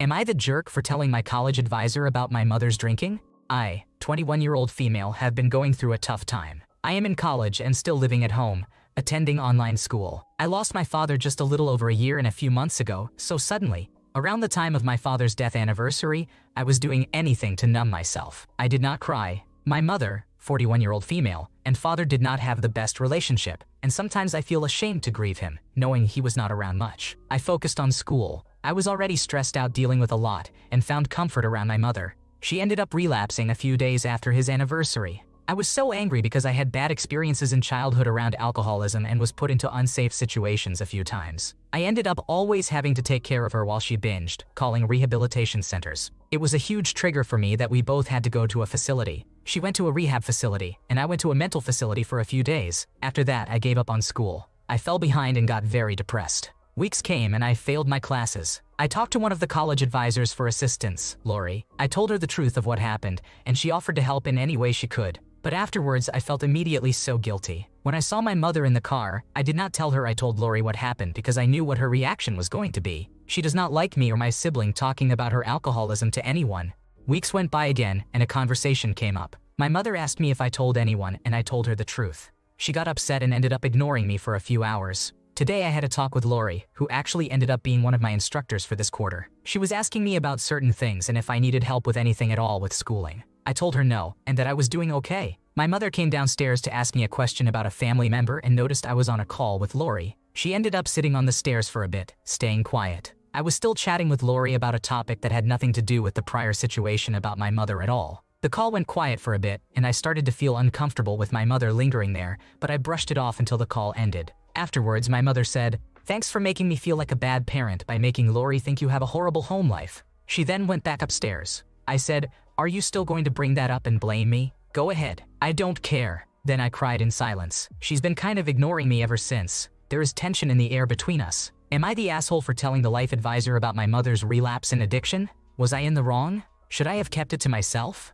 Am I the jerk for telling my college advisor about my mother's drinking? I, 21-year-old female, have been going through a tough time. I am in college and still living at home, attending online school. I lost my father just a little over a year and a few months ago, so suddenly, around the time of my father's death anniversary, I was doing anything to numb myself. I did not cry. My mother, 41-year-old female, and father did not have the best relationship, and sometimes I feel ashamed to grieve him, knowing he was not around much. I focused on school. I was already stressed out dealing with a lot, and found comfort around my mother. She ended up relapsing a few days after his anniversary. I was so angry because I had bad experiences in childhood around alcoholism and was put into unsafe situations a few times. I ended up always having to take care of her while she binged, calling rehabilitation centers. It was a huge trigger for me that we both had to go to a facility. She went to a rehab facility, and I went to a mental facility for a few days. After that, I gave up on school. I fell behind and got very depressed. Weeks came and I failed my classes. I talked to one of the college advisors for assistance, Lori. I told her the truth of what happened, and she offered to help in any way she could. But afterwards, I felt immediately so guilty. When I saw my mother in the car, I did not tell her I told Lori what happened because I knew what her reaction was going to be. She does not like me or my sibling talking about her alcoholism to anyone. Weeks went by again, and a conversation came up. My mother asked me if I told anyone, and I told her the truth. She got upset and ended up ignoring me for a few hours. Today I had a talk with Lori, who actually ended up being one of my instructors for this quarter. She was asking me about certain things and if I needed help with anything at all with schooling. I told her no, and that I was doing okay. My mother came downstairs to ask me a question about a family member and noticed I was on a call with Lori. She ended up sitting on the stairs for a bit, staying quiet. I was still chatting with Lori about a topic that had nothing to do with the prior situation about my mother at all. The call went quiet for a bit, and I started to feel uncomfortable with my mother lingering there, but I brushed it off until the call ended. Afterwards, my mother said, "Thanks for making me feel like a bad parent by making Lori think you have a horrible home life." She then went back upstairs. I said, "Are you still going to bring that up and blame me? Go ahead. I don't care." Then I cried in silence. She's been kind of ignoring me ever since. There is tension in the air between us. Am I the asshole for telling the life advisor about my mother's relapse and addiction? Was I in the wrong? Should I have kept it to myself?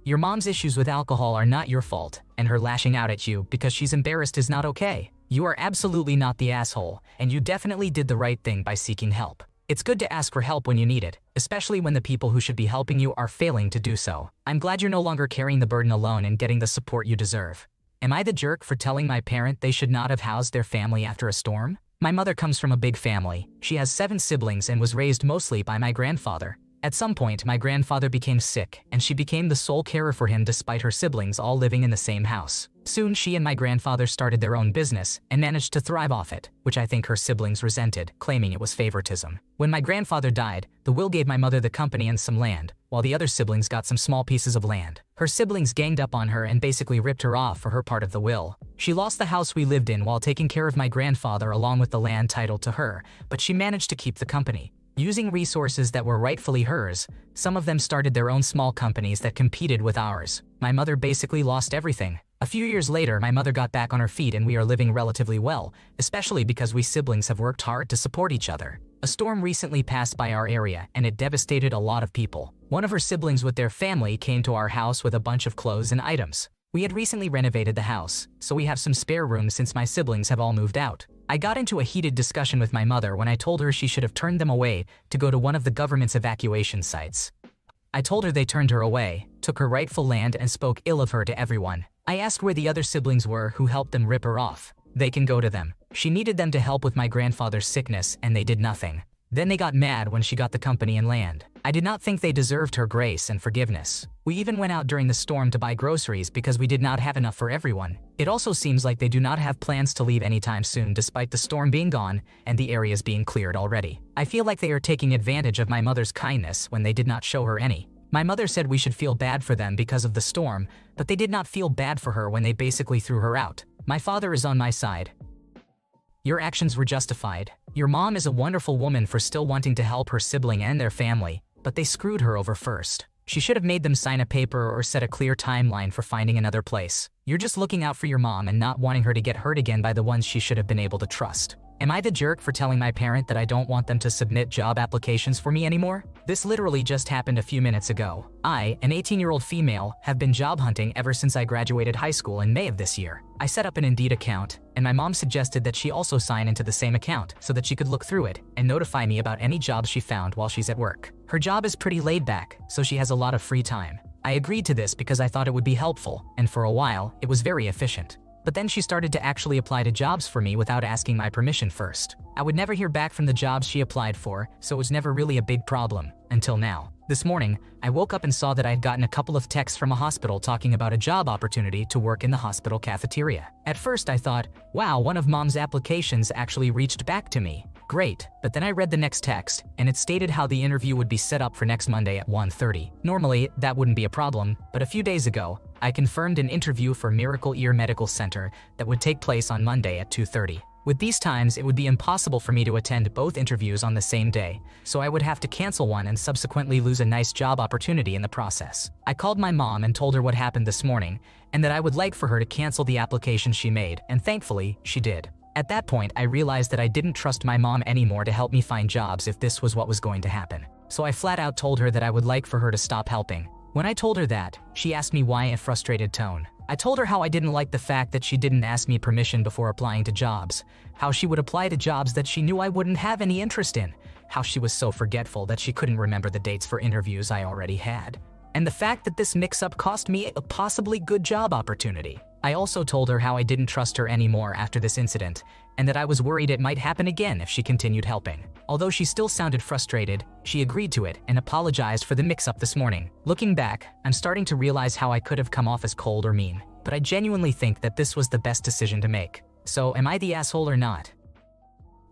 Your mom's issues with alcohol are not your fault, and her lashing out at you because she's embarrassed is not okay. You are absolutely not the asshole, and you definitely did the right thing by seeking help. It's good to ask for help when you need it, especially when the people who should be helping you are failing to do so. I'm glad you're no longer carrying the burden alone and getting the support you deserve. Am I the jerk for telling my parent they should not have housed their family after a storm? My mother comes from a big family. She has 7 siblings and was raised mostly by my grandfather. At some point, my grandfather became sick, and she became the sole carer for him despite her siblings all living in the same house. Soon, she and my grandfather started their own business and managed to thrive off it, which I think her siblings resented, claiming it was favoritism. When my grandfather died, the will gave my mother the company and some land, while the other siblings got some small pieces of land. Her siblings ganged up on her and basically ripped her off for her part of the will. She lost the house we lived in while taking care of my grandfather along with the land titled to her, but she managed to keep the company. Using resources that were rightfully hers, some of them started their own small companies that competed with ours. My mother basically lost everything. A few years later, my mother got back on her feet and we are living relatively well, especially because we siblings have worked hard to support each other. A storm recently passed by our area and it devastated a lot of people. One of her siblings with their family came to our house with a bunch of clothes and items. We had recently renovated the house, so we have some spare room since my siblings have all moved out. I got into a heated discussion with my mother when I told her she should have turned them away to go to one of the government's evacuation sites. I told her they turned her away, took her rightful land and spoke ill of her to everyone. I asked where the other siblings were who helped them rip her off. They can go to them. She needed them to help with my grandfather's sickness and they did nothing. Then they got mad when she got the company and land. I did not think they deserved her grace and forgiveness. We even went out during the storm to buy groceries because we did not have enough for everyone. It also seems like they do not have plans to leave anytime soon despite the storm being gone and the areas being cleared already. I feel like they are taking advantage of my mother's kindness when they did not show her any. My mother said we should feel bad for them because of the storm, but they did not feel bad for her when they basically threw her out. My father is on my side. Your actions were justified. Your mom is a wonderful woman for still wanting to help her sibling and their family, but they screwed her over first. She should have made them sign a paper or set a clear timeline for finding another place. You're just looking out for your mom and not wanting her to get hurt again by the ones she should have been able to trust. Am I the jerk for telling my parent that I don't want them to submit job applications for me anymore? This literally just happened a few minutes ago. I, an 18-year-old female, have been job hunting ever since I graduated high school in May of this year. I set up an Indeed account, and my mom suggested that she also sign into the same account so that she could look through it and notify me about any jobs she found while she's at work. Her job is pretty laid back, so she has a lot of free time. I agreed to this because I thought it would be helpful, and for a while, it was very efficient. But then she started to actually apply to jobs for me without asking my permission first. I would never hear back from the jobs she applied for, so it was never really a big problem, until now. This morning, I woke up and saw that I had gotten a couple of texts from a hospital talking about a job opportunity to work in the hospital cafeteria. At first I thought, wow, one of mom's applications actually reached back to me. Great, but then I read the next text, and it stated how the interview would be set up for next Monday at 1:30. Normally, that wouldn't be a problem, but a few days ago, I confirmed an interview for Miracle Ear Medical Center that would take place on Monday at 2:30. With these times, it would be impossible for me to attend both interviews on the same day, so I would have to cancel one and subsequently lose a nice job opportunity in the process. I called my mom and told her what happened this morning, and that I would like for her to cancel the application she made, and thankfully, she did. At that point, I realized that I didn't trust my mom anymore to help me find jobs if this was what was going to happen. So I flat out told her that I would like for her to stop helping. When I told her that, she asked me why in a frustrated tone. I told her how I didn't like the fact that she didn't ask me permission before applying to jobs, how she would apply to jobs that she knew I wouldn't have any interest in, how she was so forgetful that she couldn't remember the dates for interviews I already had, and the fact that this mix-up cost me a possibly good job opportunity. I also told her how I didn't trust her anymore after this incident, and that I was worried it might happen again if she continued helping. Although she still sounded frustrated, she agreed to it and apologized for the mix-up this morning. Looking back, I'm starting to realize how I could have come off as cold or mean, but I genuinely think that this was the best decision to make. So, am I the asshole or not?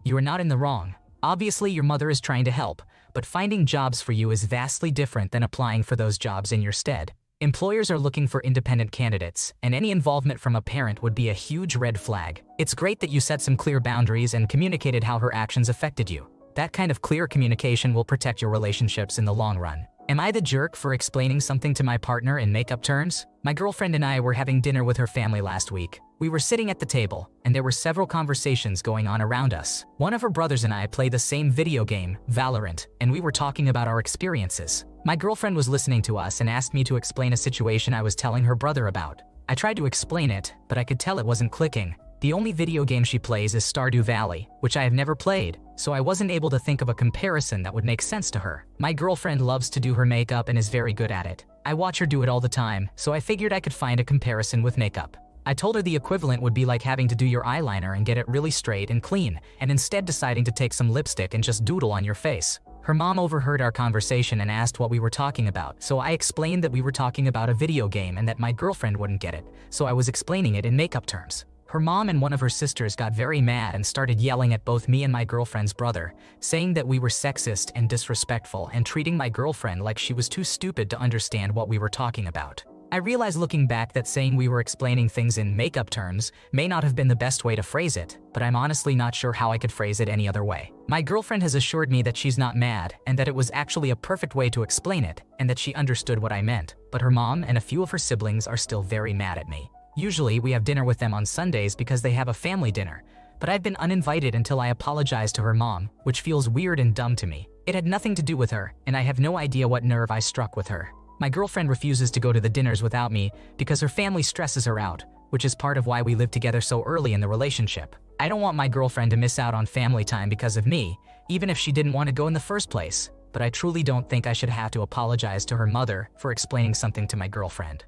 You are not in the wrong. Obviously, your mother is trying to help, but finding jobs for you is vastly different than applying for those jobs in your stead. Employers are looking for independent candidates, and any involvement from a parent would be a huge red flag. It's great that you set some clear boundaries and communicated how her actions affected you. That kind of clear communication will protect your relationships in the long run. Am I the jerk for explaining something to my partner in make-up terms? My girlfriend and I were having dinner with her family last week. We were sitting at the table, and there were several conversations going on around us. One of her brothers and I play the same video game, Valorant, and we were talking about our experiences. My girlfriend was listening to us and asked me to explain a situation I was telling her brother about. I tried to explain it, but I could tell it wasn't clicking. The only video game she plays is Stardew Valley, which I have never played, so I wasn't able to think of a comparison that would make sense to her. My girlfriend loves to do her makeup and is very good at it. I watch her do it all the time, so I figured I could find a comparison with makeup. I told her the equivalent would be like having to do your eyeliner and get it really straight and clean, and instead deciding to take some lipstick and just doodle on your face. Her mom overheard our conversation and asked what we were talking about, so I explained that we were talking about a video game and that my girlfriend wouldn't get it, so I was explaining it in makeup terms. Her mom and one of her sisters got very mad and started yelling at both me and my girlfriend's brother, saying that we were sexist and disrespectful and treating my girlfriend like she was too stupid to understand what we were talking about. I realized looking back that saying we were explaining things in makeup terms may not have been the best way to phrase it, but I'm honestly not sure how I could phrase it any other way. My girlfriend has assured me that she's not mad and that it was actually a perfect way to explain it and that she understood what I meant, but her mom and a few of her siblings are still very mad at me. Usually we have dinner with them on Sundays because they have a family dinner, but I've been uninvited until I apologized to her mom, which feels weird and dumb to me. It had nothing to do with her, and I have no idea what nerve I struck with her. My girlfriend refuses to go to the dinners without me because her family stresses her out, which is part of why we live together so early in the relationship. I don't want my girlfriend to miss out on family time because of me, even if she didn't want to go in the first place, but I truly don't think I should have to apologize to her mother for explaining something to my girlfriend.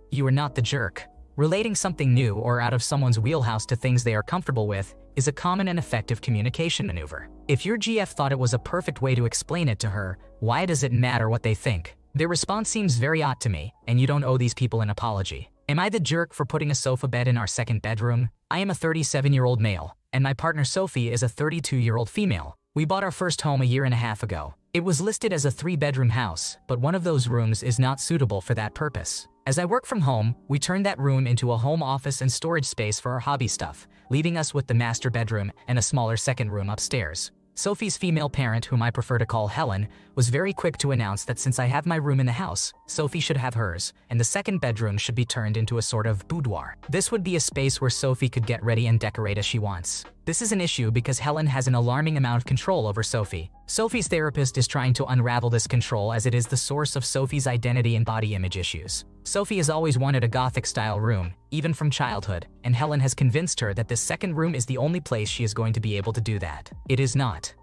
You are not the jerk. Relating something new or out of someone's wheelhouse to things they are comfortable with is a common and effective communication maneuver. If your GF thought it was a perfect way to explain it to her, why does it matter what they think? Their response seems very odd to me, and you don't owe these people an apology. Am I the jerk for putting a sofa bed in our second bedroom? I am a 37-year-old male, and my partner Sophie is a 32-year-old female. We bought our first home a year and a half ago. It was listed as a 3-bedroom house, but one of those rooms is not suitable for that purpose. As I work from home, we turned that room into a home office and storage space for our hobby stuff, leaving us with the master bedroom and a smaller second room upstairs. Sophie's female parent, whom I prefer to call Helen, was very quick to announce that since I have my room in the house, Sophie should have hers, and the second bedroom should be turned into a sort of boudoir. This would be a space where Sophie could get ready and decorate as she wants. This is an issue because Helen has an alarming amount of control over Sophie. Sophie's therapist is trying to unravel this control as it is the source of Sophie's identity and body image issues. Sophie has always wanted a Gothic-style room, even from childhood, and Helen has convinced her that this second room is the only place she is going to be able to do that. It is not.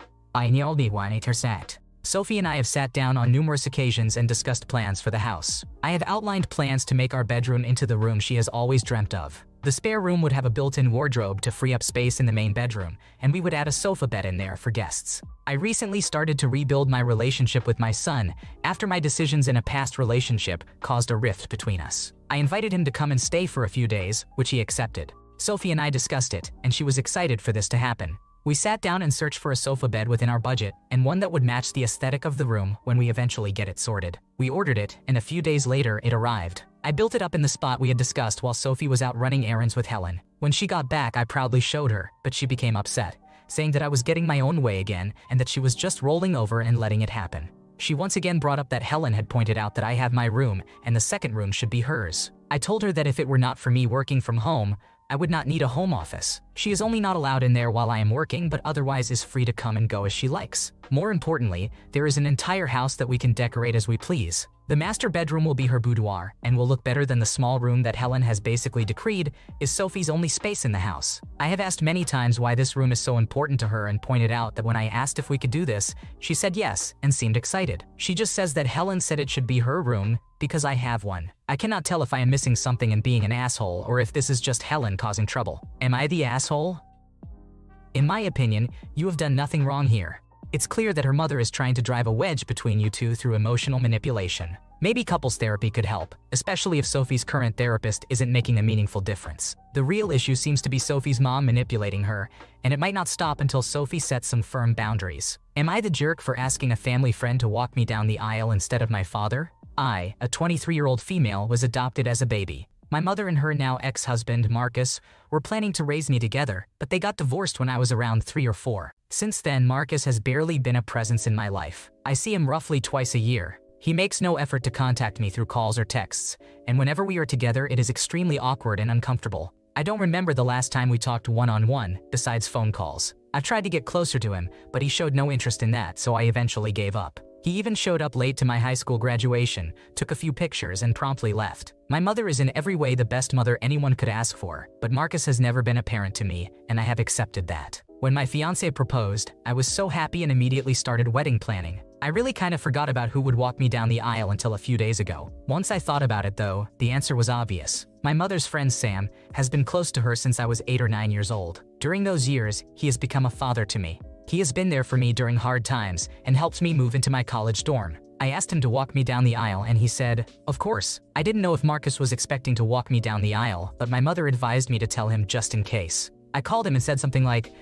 Sophie and I have sat down on numerous occasions and discussed plans for the house. I have outlined plans to make our bedroom into the room she has always dreamt of. The spare room would have a built-in wardrobe to free up space in the main bedroom, and we would add a sofa bed in there for guests. I recently started to rebuild my relationship with my son after my decisions in a past relationship caused a rift between us. I invited him to come and stay for a few days, which he accepted. Sophie and I discussed it, and she was excited for this to happen. We sat down and searched for a sofa bed within our budget and one that would match the aesthetic of the room when we eventually get it sorted. We ordered it, and a few days later it arrived. I built it up in the spot we had discussed while Sophie was out running errands with Helen. When she got back, I proudly showed her, but she became upset, saying that I was getting my own way again and that she was just rolling over and letting it happen. She once again brought up that Helen had pointed out that I have my room and the second room should be hers. I told her that if it were not for me working from home, I would not need a home office. She is only not allowed in there while I am working, but otherwise is free to come and go as she likes. More importantly, there is an entire house that we can decorate as we please. The master bedroom will be her boudoir and will look better than the small room that Helen has basically decreed is Sophie's only space in the house. I have asked many times why this room is so important to her and pointed out that when I asked if we could do this, she said yes and seemed excited. She just says that Helen said it should be her room because I have one. I cannot tell if I am missing something and being an asshole or if this is just Helen causing trouble. Am I the asshole? In my opinion, you have done nothing wrong here. It's clear that her mother is trying to drive a wedge between you two through emotional manipulation. Maybe couples therapy could help, especially if Sophie's current therapist isn't making a meaningful difference. The real issue seems to be Sophie's mom manipulating her, and it might not stop until Sophie sets some firm boundaries. Am I the jerk for asking a family friend to walk me down the aisle instead of my father? I, a 23-year-old female, was adopted as a baby. My mother and her now ex-husband, Marcus, were planning to raise me together, but they got divorced when I was around 3 or 4. Since then, Marcus has barely been a presence in my life. I see him roughly twice a year. He makes no effort to contact me through calls or texts, and whenever we are together, it is extremely awkward and uncomfortable. I don't remember the last time we talked one-on-one, besides phone calls. I've tried to get closer to him, but he showed no interest in that, so I eventually gave up. He even showed up late to my high school graduation, took a few pictures, and promptly left. My mother is in every way the best mother anyone could ask for, but Marcus has never been a parent to me, and I have accepted that. When my fiancé proposed, I was so happy and immediately started wedding planning. I really kind of forgot about who would walk me down the aisle until a few days ago. Once I thought about it though, the answer was obvious. My mother's friend Sam has been close to her since I was 8 or 9 years old. During those years, he has become a father to me. He has been there for me during hard times and helped me move into my college dorm. I asked him to walk me down the aisle and he said, "Of course." I didn't know if Marcus was expecting to walk me down the aisle, but my mother advised me to tell him just in case. I called him and said something like,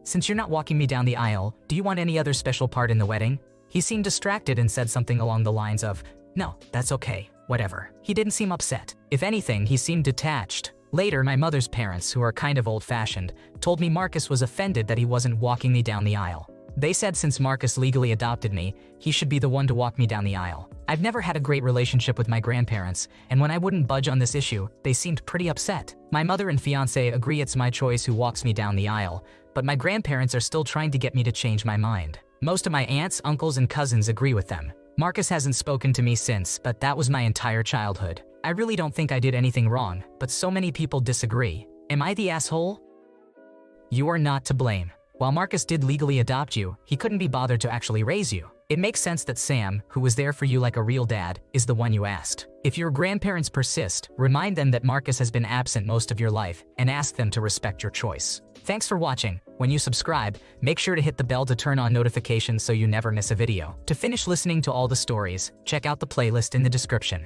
"Since you're not walking me down the aisle, do you want any other special part in the wedding?" He seemed distracted and said something along the lines of, "No, that's okay, whatever." He didn't seem upset. If anything, he seemed detached. Later, my mother's parents, who are kind of old-fashioned, told me Marcus was offended that he wasn't walking me down the aisle. They said since Marcus legally adopted me, he should be the one to walk me down the aisle. I've never had a great relationship with my grandparents, and when I wouldn't budge on this issue, they seemed pretty upset. My mother and fiancé agree it's my choice who walks me down the aisle, but my grandparents are still trying to get me to change my mind. Most of my aunts, uncles, and cousins agree with them. Marcus hasn't spoken to me since, but that was my entire childhood. I really don't think I did anything wrong, but so many people disagree. Am I the asshole? You are not to blame. While Marcus did legally adopt you, he couldn't be bothered to actually raise you. It makes sense that Sam, who was there for you like a real dad, is the one you asked. If your grandparents persist, remind them that Marcus has been absent most of your life and ask them to respect your choice. Thanks for watching. When you subscribe, make sure to hit the bell to turn on notifications so you never miss a video. To finish listening to all the stories, check out the playlist in the description.